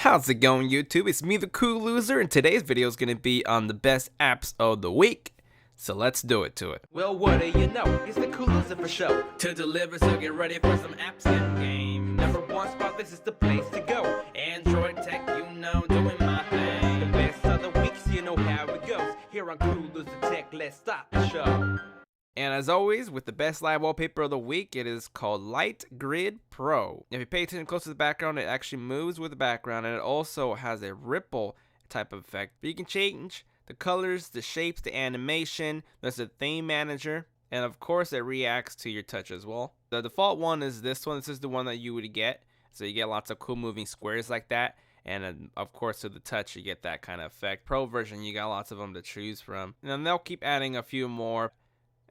How's it going, YouTube? It's me, the Cool Loser, and today's video is going to be on the best apps of the week. So let's do it to it. Well, what do you know? It's the Cool Loser for show to deliver, so get ready for some apps in game. Number one spot, this is the place to go. Android tech, you know, doing my thing. The best of the weeks, you know how it goes. Here on Cool Loser Tech, let's start the show. And as always, with the best live wallpaper of the week, it is called Light Grid Pro. If you pay attention close to the background, it actually moves with the background, and it also has a ripple type of effect. But you can change the colors, the shapes, the animation. There's a theme manager, and of course, it reacts to your touch as well. The default one is this one. This is the one that you would get. So you get lots of cool moving squares like that. And of course, with the touch, you get that kind of effect. Pro version, you got lots of them to choose from. And then they'll keep adding a few more.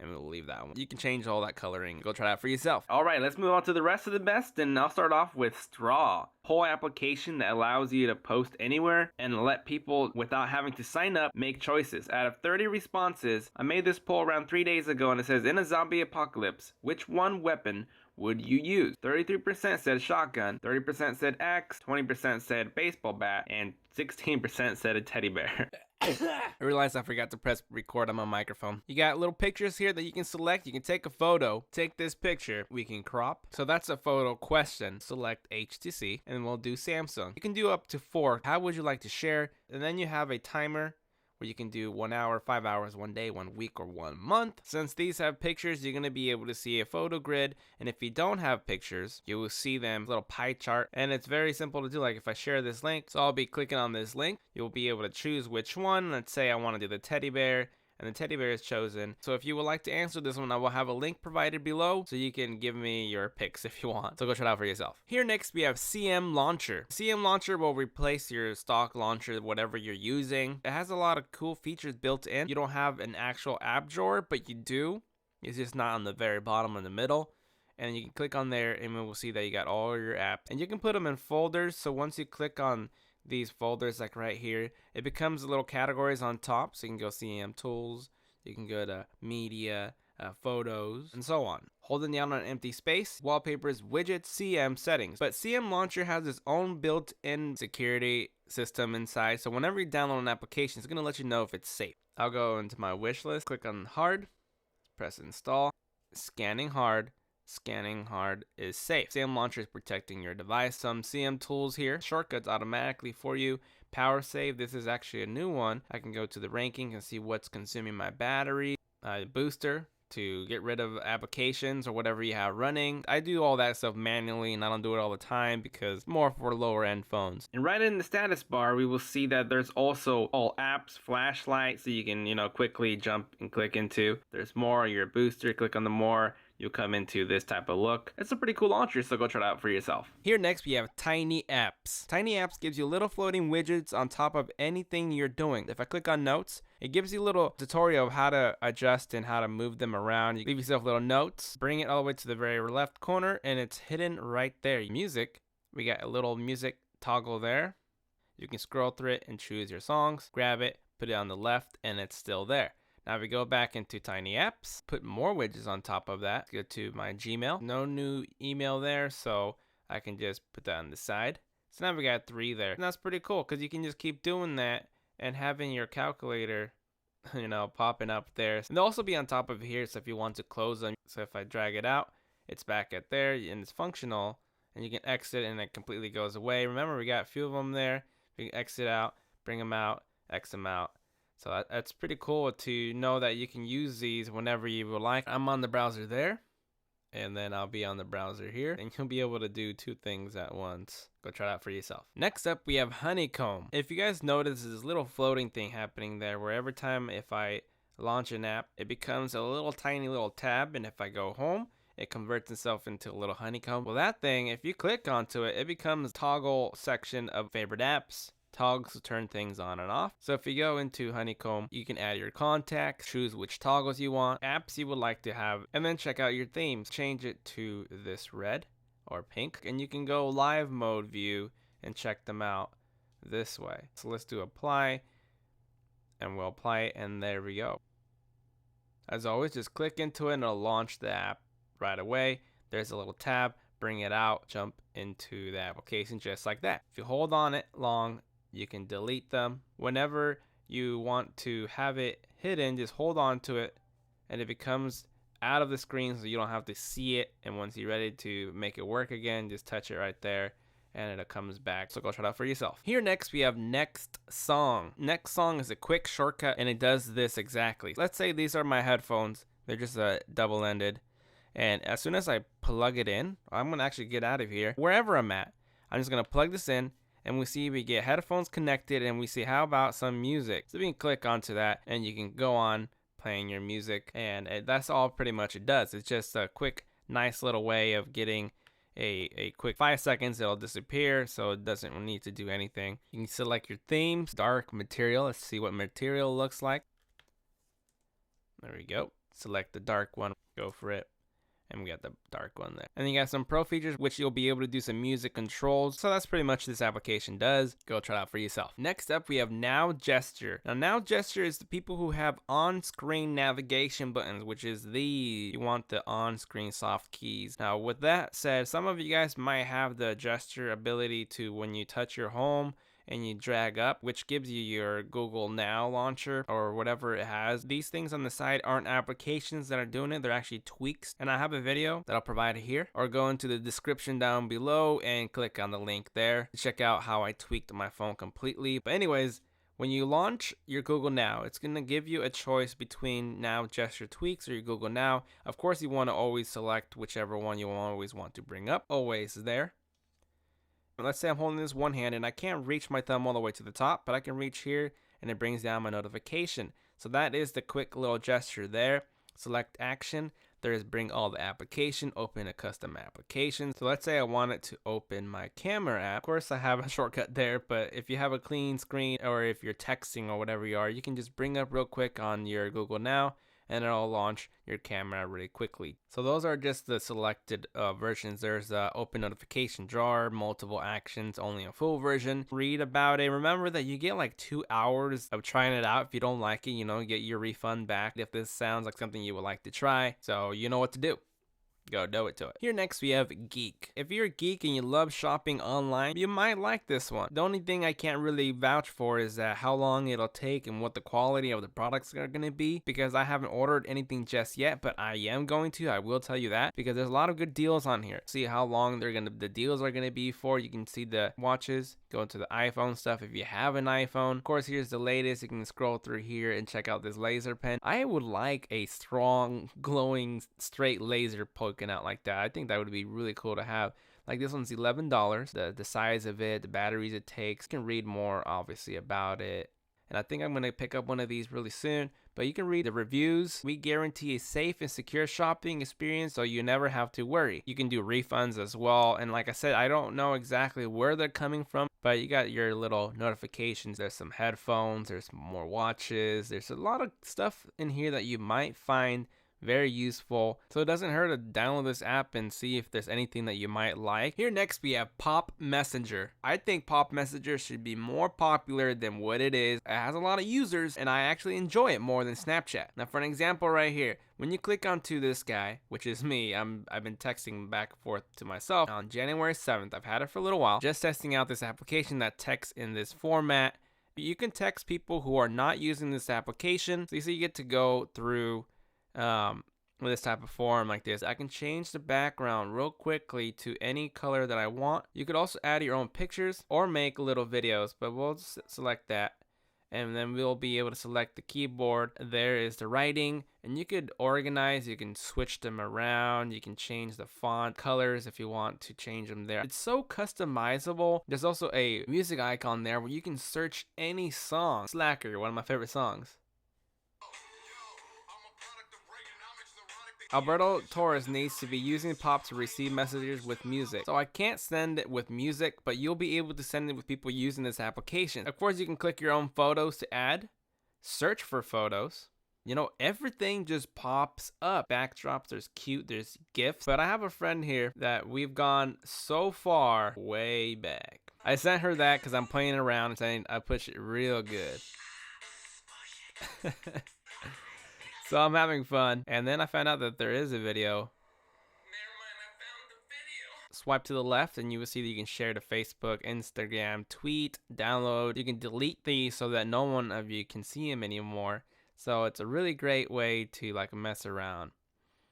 And we'll leave that one. You can change all that coloring. Go try it out for yourself. All right, let's move on to the rest of the best. And I'll start off with Straw. Whole application that allows you to post anywhere and let people, without having to sign up, make choices. Out of 30 responses, I made this poll around 3 days ago, and it says, in a zombie apocalypse, which one weapon would you use? 33% said shotgun, 30% said axe, 20% said baseball bat, and 16% said a teddy bear. I realized I forgot to press record on my microphone. You got little pictures here that you can select. You can take a photo, take this picture, we can crop. So that's a photo question. Select HTC and we'll do Samsung. You can do up to 4. How would you like to share? And then you have a timer where you can do 1 hour, 5 hours, 1 day, 1 week, or 1 month. Since these have pictures, you're going to be able to see a photo grid. And if you don't have pictures, you will see them little pie chart. And it's very simple to do. Like if I share this link, so I'll be clicking on this link. You'll be able to choose which one. Let's say I want to do the teddy bear. And the teddy bear is chosen. So if you would like to answer this one, I will have a link provided below so you can give me your picks if you want. So go try it out for yourself. Here next we have CM Launcher. CM Launcher will replace your stock launcher, whatever you're using. It has a lot of cool features built in. You don't have an actual app drawer, but you do. It's just not on the very bottom or the middle. And you can click on there and we'll see that you got all your apps. And you can put them in folders. So once you click on these folders, like right here, it becomes little categories on top. So you can go CM Tools, you can go to Media, Photos, and so on. Holding down on an empty space, Wallpapers, Widgets, CM Settings. But CM Launcher has its own built-in security system inside. So whenever you download an application, it's going to let you know if it's safe. I'll go into my wish list, click on hard, press install, scanning hard. Scanning hard is safe. CM Launcher is protecting your device. Some CM tools here, shortcuts automatically for you. Power save, this is actually a new one. I can go to the ranking and see what's consuming my battery. Booster to get rid of applications or whatever you have running. I do all that stuff manually and I don't do it all the time because it's more for lower end phones. And right in the status bar, we will see that there's also all apps, flashlight, so you can, quickly jump and click into. There's more, your booster, click on the more. You'll come into this type of look. It's a pretty cool launcher, so go try it out for yourself. Here next we have Tiny Apps. Tiny Apps gives you little floating widgets on top of anything you're doing. If I click on notes, it gives you a little tutorial of how to adjust and how to move them around. You leave yourself little notes, bring it all the way to the very left corner, and it's hidden right there. Music, we got a little music toggle there. You can scroll through it and choose your songs, grab it, put it on the left, and it's still there. Now if we go back into Tiny Apps, put more widgets on top of that, go to my Gmail. No new email there, so I can just put that on the side. So now we got 3 there. And that's pretty cool because you can just keep doing that and having your calculator, popping up there. And they'll also be on top of here, so if you want to close them. So if I drag it out, it's back at there and it's functional. And you can exit and it completely goes away. Remember, we got a few of them there. We can exit out, bring them out, X them out. So that's pretty cool to know that you can use these whenever you would like. I'm on the browser there, and then I'll be on the browser here, and you'll be able to do 2 things at once. Go try it out for yourself. Next up, we have Honeycomb. If you guys notice, there's this little floating thing happening there where every time if I launch an app, it becomes a little tiny little tab, and if I go home, it converts itself into a little honeycomb. Well, that thing, if you click onto it, it becomes a toggle section of favorite apps. Toggles to turn things on and off. So if you go into Honeycomb, you can add your contacts, choose which toggles you want, apps you would like to have, and then check out your themes. Change it to this red or pink, and you can go live mode view and check them out this way. So let's do apply, and we'll apply it, and there we go. As always, just click into it and it'll launch the app right away. There's a little tab. bring it out, jump into the application just like that. If you hold on it long, you can delete them. Whenever you want to have it hidden, just hold on to it and it becomes out of the screen so you don't have to see it. And once you're ready to make it work again, just touch it right there and it comes back. So go try it out for yourself. Here next we have NextSong. NextSong is a quick shortcut and it does this exactly. Let's say these are my headphones. They're just double-ended. And as soon as I plug it in, I'm gonna actually get out of here. Wherever I'm at, I'm just gonna plug this in and we get headphones connected and we see how about some music. So we can click onto that and you can go on playing your music, and that's all pretty much it does. It's just a quick, nice little way of getting a quick 5 seconds. It'll disappear, so it doesn't need to do anything. You can select your themes, dark material. Let's see what material looks like. There we go. Select the dark one, go for it. And we got the dark one there. And you got some pro features, which you'll be able to do some music controls. So that's pretty much this application does. Go try it out for yourself. Next up, we have Now Gesture. Now, Now Gesture is the people who have on-screen navigation buttons, which is you want the on-screen soft keys. Now, with that said, some of you guys might have the gesture ability to, when you touch your home and you drag up, which gives you your Google Now launcher or whatever it has. These things on the side aren't applications that are doing it, they're actually tweaks. And I have a video that I'll provide here, or go into the description down below and click on the link there to check out how I tweaked my phone completely. But anyways, when you launch your Google Now, it's going to give you a choice between Now Gesture Tweaks or your Google Now. Of course, you want to always select whichever one you always want to bring up, always there. Let's say I'm holding this one hand and I can't reach my thumb all the way to the top, but I can reach here and it brings down my notification. So that is the quick little gesture there. Select action. There is bring all the application, open a custom application. So let's say I wanted to open my camera app. Of course, I have a shortcut there, but if you have a clean screen or if you're texting or whatever you are, you can just bring up real quick on your Google Now and it'll launch your camera really quickly. So those are just the selected versions. There's open notification jar, multiple actions, only a full version. Read about it. Remember that you get like 2 hours of trying it out. If you don't like it, you know, get your refund back if this sounds like something you would like to try. So you know what to do. Go do it to it. Here next we have Geek. If you're a geek and you love shopping online, you might like this one. The only thing I can't really vouch for is how long it'll take and what the quality of the products are going to be, because I haven't ordered anything just yet, but I am going to. I will tell you that, because there's a lot of good deals on here. See how long the deals are going to be for. You can see the watches. Go to the iPhone stuff if you have an iPhone. Of course, here's the latest. You can scroll through here and check out this laser pen. I would like a strong, glowing, straight laser poking out like that. I think that would be really cool to have. Like this one's $11. The size of it, the batteries it takes. You can read more obviously about it. And I think I'm going to pick up one of these really soon. But you can read the reviews. We guarantee a safe and secure shopping experience, so you never have to worry. You can do refunds as well. And like I said, I don't know exactly where they're coming from, but you got your little notifications. There's some headphones. There's more watches. There's a lot of stuff in here that you might find very useful. So it doesn't hurt to download this app and see if there's anything that you might like. Here next we have Pop Messenger. I think Pop Messenger should be more popular than what it is. It has a lot of users and I actually enjoy it more than Snapchat. Now for an example right here, when you click onto this guy, which is me, I've been texting back and forth to myself on January 7th. I've had it for a little while, just testing out this application that texts in this format. You can text people who are not using this application. So you get to go through with this type of form like this. I can change the background real quickly to any color that I want. You could also add your own pictures or make little videos, but we'll just select that. And then we'll be able to select the keyboard. There is the writing, and you could organize, you can switch them around, you can change the font colors if you want to change them there. It's so customizable. There's also a music icon there where you can search any song. Slacker, one of my favorite songs. Alberto Torres needs to be using Pop to receive messages with music. So I can't send it with music, but you'll be able to send it with people using this application. Of course, you can click your own photos to add, search for photos. You know, everything just pops up. Backdrops, there's cute, there's GIFs. But I have a friend here that we've gone so far way back. I sent her that because I'm playing around and saying I push it real good. So I'm having fun, and then I found out that there is a video. Never mind, I found the video. swipe to the left and you will see that you can share to Facebook, Instagram, tweet, download. You can delete these so that no one of you can see them anymore. So it's a really great way to like mess around.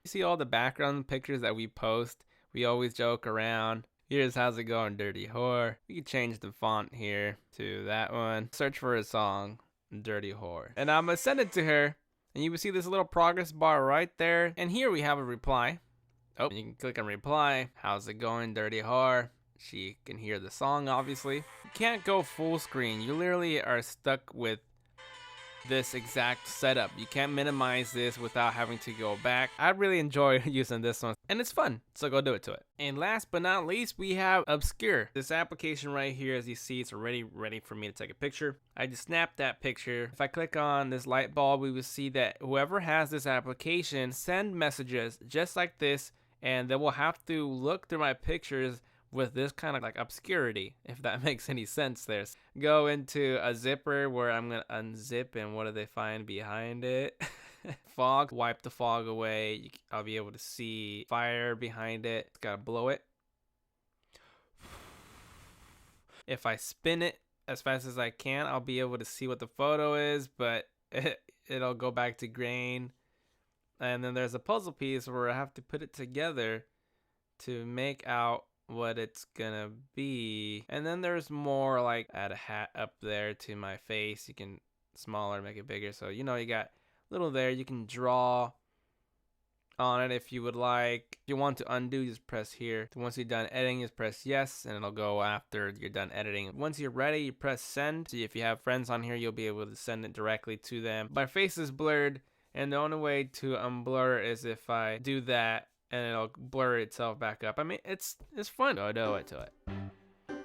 You see all the background pictures that we post. We always joke around. Here's How's It Going, Dirty Whore. We can change the font here to that one. Search for a song, Dirty Whore. And I'm gonna send it to her. And you will see this little progress bar right there. And here we have a reply. Oh, you can click on reply. How's it going, Dirty Whore? She can hear the song, obviously. You can't go full screen. You literally are stuck with this exact setup. You can't minimize this without having to go back. I really enjoy using this one and it's fun, so go do it to it. And last but not least, we have Obscure. This application right here, as you see, it's already ready for me to take a picture. I just snapped that picture. If I click on this light bulb, we will see that whoever has this application send messages just like this, and they will have to look through my pictures with this kind of like obscurity, if that makes any sense there. Go into a zipper where I'm gonna unzip, and what do they find behind it? Fog. Wipe the fog away. I'll be able to see fire behind it. It's gotta blow it. If I spin it as fast as I can, I'll be able to see what the photo is, but it'll go back to grain. And then there's a puzzle piece where I have to put it together to make out what it's gonna be. And then there's more, like add a hat up there to my face. You can smaller, make it bigger. So you know, you got little there. You can draw on it if you would like. If you want to undo, just press here. Once you're done editing, just press yes, and it'll go after you're done editing. Once you're ready, you press send. See, if you have friends on here, you'll be able to send it directly to them. My face is blurred, and the only way to unblur is if I do that, and it'll blur itself back up. I mean, it's fun. Go do it to it.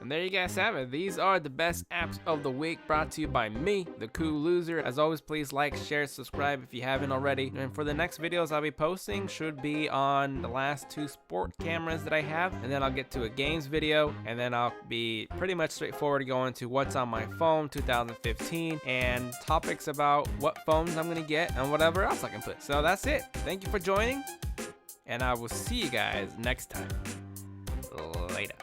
And there you guys have it. These are the best apps of the week, brought to you by me, the Cool Loser. As always, please like, share, subscribe if you haven't already. And for the next videos I'll be posting should be on the last 2 sport cameras that I have. And then I'll get to a games video. And then I'll be pretty much straightforward going to what's on my phone 2015 and topics about what phones I'm gonna get and whatever else I can put. So that's it. Thank you for joining. And I will see you guys next time. Later.